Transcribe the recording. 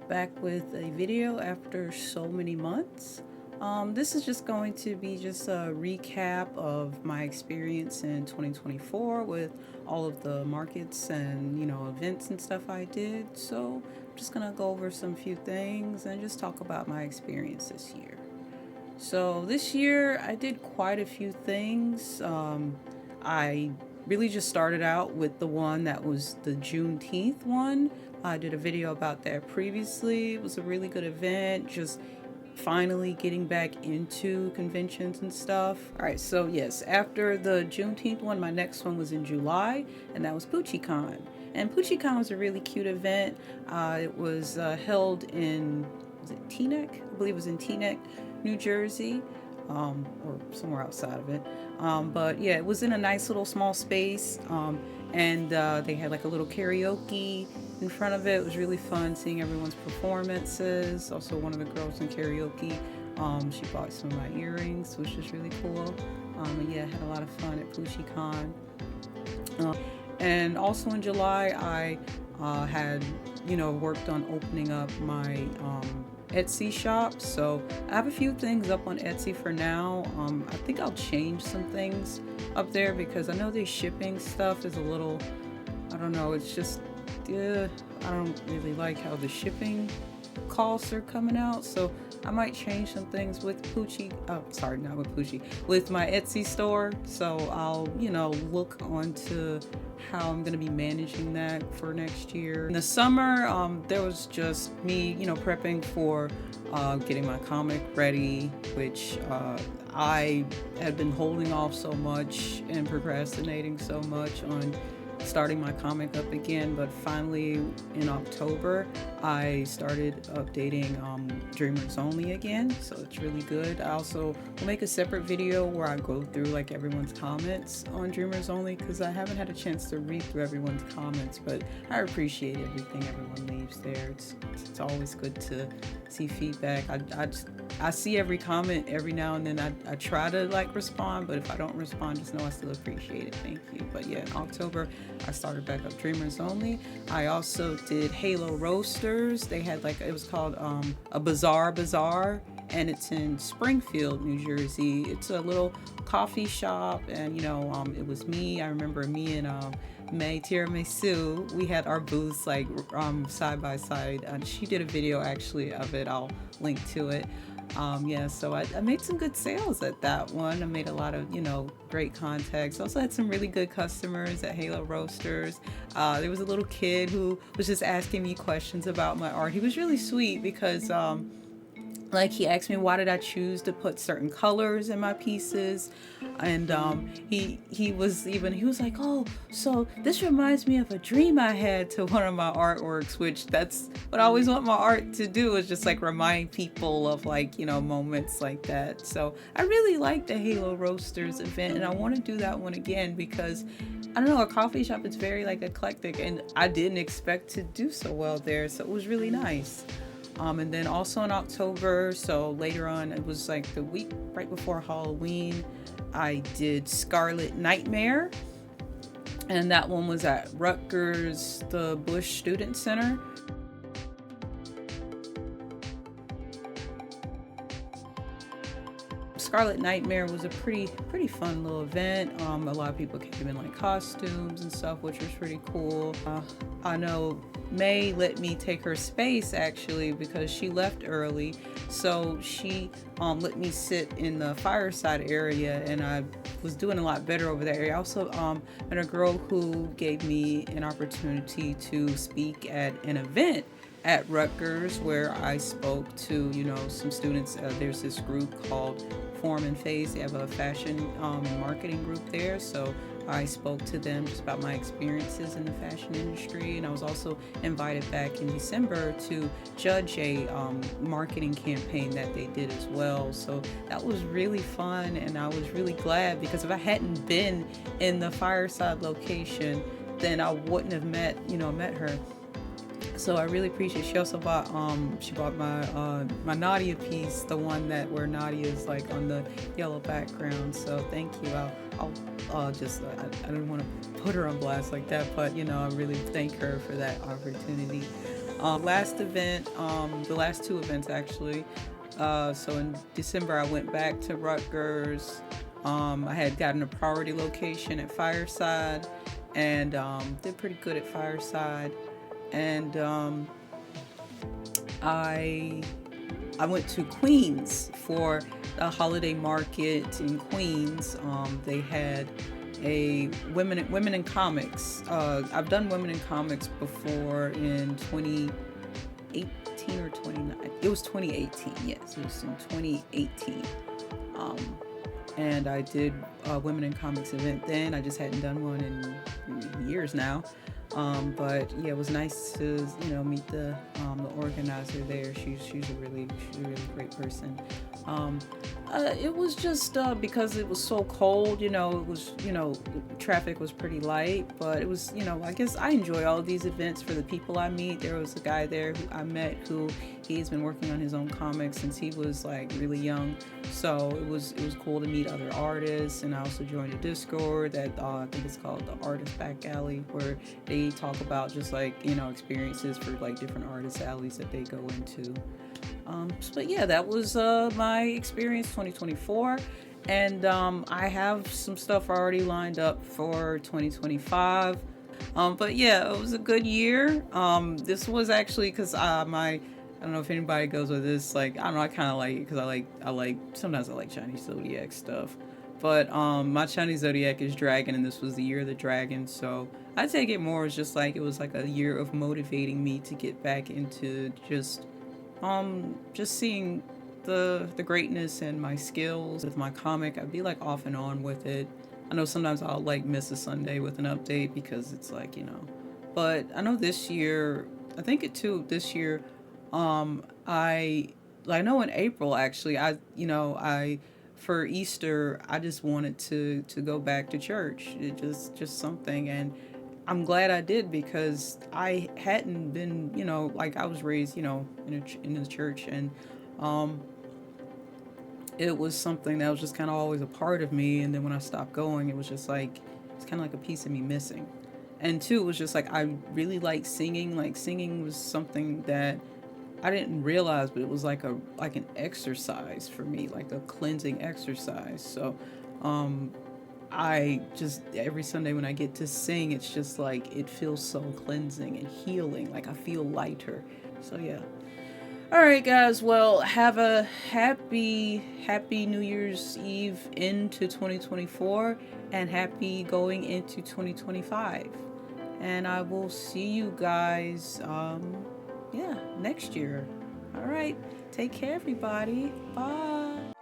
back with a video after so many months. This is just going to be just a recap of my experience in 2024 with all of the markets and events and stuff I did. So I'm just gonna go over some few things and just talk about my experience this year. So this year I did quite a few things. I really just started out with the one that was the Juneteenth one. I did a video about that previously. It was a really good event, just finally getting back into conventions and stuff. All right, so yes, after the Juneteenth one, my next one was in July, and that was PoochieCon. And PoochieCon was a really cute event. It was held in, was it Teaneck? I believe it was in Teaneck, New Jersey, or somewhere outside of it. But yeah, it was in a nice little small space, and they had like a little karaoke in front of it. It was really fun seeing everyone's performances. Also, one of the girls in karaoke, she bought some of my earrings, which was really cool. And yeah, I had a lot of fun at PoochieCon. And also in July, I had, worked on opening up my Etsy shop. So I have a few things up on Etsy for now. I think I'll change some things up there because I know the shipping stuff is a little, I don't know, it's just, I don't really like how the shipping costs are coming out. So I might change some things with Poochie. Oh, sorry, not with Poochie. With my Etsy store. So I'll, look onto how I'm going to be managing that for next year. In the summer, there was just me, prepping for getting my comic ready, which I had been holding off so much and procrastinating so much on starting my comic up again, but finally in October I started updating Dreamers Only again, so it's really good. I also will make a separate video where I go through like everyone's comments on Dreamers Only because I haven't had a chance to read through everyone's comments, but I appreciate everything everyone leaves there. It's always good to see feedback. I see every comment every now and then. I try to like respond, but if I don't respond, just know I still appreciate it. Thank you. But yeah, in October I started back up Dreamers Only. I also did Halo Roasters. They had like, it was called a Bazaar, and it's in Springfield, New Jersey. It's a little coffee shop, and it was me. I remember me and May Tiramisu. We had our booths like side by side. She did a video actually of it. I'll link to it. So I made some good sales at that one. I made a lot of, great contacts. Also had some really good customers at Halo Roasters. There was a little kid who was just asking me questions about my art. He was really sweet because, like, he asked me why did I choose to put certain colors in my pieces, and he was like, oh, so this reminds me of a dream I had to one of my artworks, which that's what I always want my art to do, is just like remind people of like moments like that. So I really like the Halo Roasters event, and I want to do that one again because I don't know, a coffee shop is very like eclectic, and I didn't expect to do so well there, so it was really nice. And then also in October, so later on, it was like the week right before Halloween, I did Scarlet Nightmare. And that one was at Rutgers, the Bush Student Center. Scarlet Nightmare was a pretty fun little event. A lot of people came in like costumes and stuff, which was pretty cool. I know May let me take her space actually because she left early, so she let me sit in the fireside area, and I was doing a lot better over there. I also met a girl who gave me an opportunity to speak at an event at Rutgers where I spoke to some students. There's this group called Form and Phase. They have a fashion and marketing group there, so I spoke to them just about my experiences in the fashion industry, and I was also invited back in December to judge a marketing campaign that they did as well. So that was really fun, and I was really glad because if I hadn't been in the fireside location, then I wouldn't have met her. So I really appreciate. She also bought my Nadia piece, the one that where Nadia is like on the yellow background. So thank you. I'll just I don't want to put her on blast like that, but I really thank her for that opportunity. Last event, the last two events actually. So in December, I went back to Rutgers. I had gotten a priority location at Fireside, and did pretty good at Fireside. And I I went to Queens for the holiday market in Queens. They had a women in comics. I've done women in comics before in 2018 or 29. It was 2018. Yes, it was in 2018. Um, and I did a women in comics event then. I just hadn't done one in years now. But yeah, it was nice to meet the organizer there. She's a really great person. Um, it was just because it was so cold. It was traffic was pretty light, but it was I guess I enjoy all of these events for the people I meet. There was a guy there who I met who he's been working on his own comics since he was like really young. So it was cool to meet other artists, and I also joined a Discord that I think it's called the Artist Back Alley, where they talk about just like experiences for like different artist alleys that they go into. But yeah, that was my experience 2024, and I have some stuff already lined up for 2025. But yeah, it was a good year. This was actually because my I don't know if anybody goes with this. Like I don't know, I kind of like it because I like sometimes I like Chinese zodiac stuff. But my Chinese zodiac is dragon, and this was the year of the dragon. So I take it more as just like it was like a year of motivating me to get back into just seeing the greatness and my skills with my comic. I'd be like off and on with it. I know sometimes I'll like miss a Sunday with an update because it's like but I know this year, I think it too this year. I know in April actually, I for Easter I just wanted to go back to church. It just something, and I'm glad I did because I hadn't been, like I was raised, in the church, and um, it was something that was just kind of always a part of me. And then when I stopped going, it was just like it's kind of like a piece of me missing. And two, it was just like I really like singing. Like singing was something that I didn't realize, but it was like an exercise for me, like a cleansing exercise. So um, I just every Sunday when I get to sing, it's just like it feels so cleansing and healing. Like I feel lighter. So yeah. All right, guys. Well, have a happy New Year's Eve into 2024, and happy going into 2025. And I will see you guys. Yeah, next year. All right. Take care, everybody. Bye.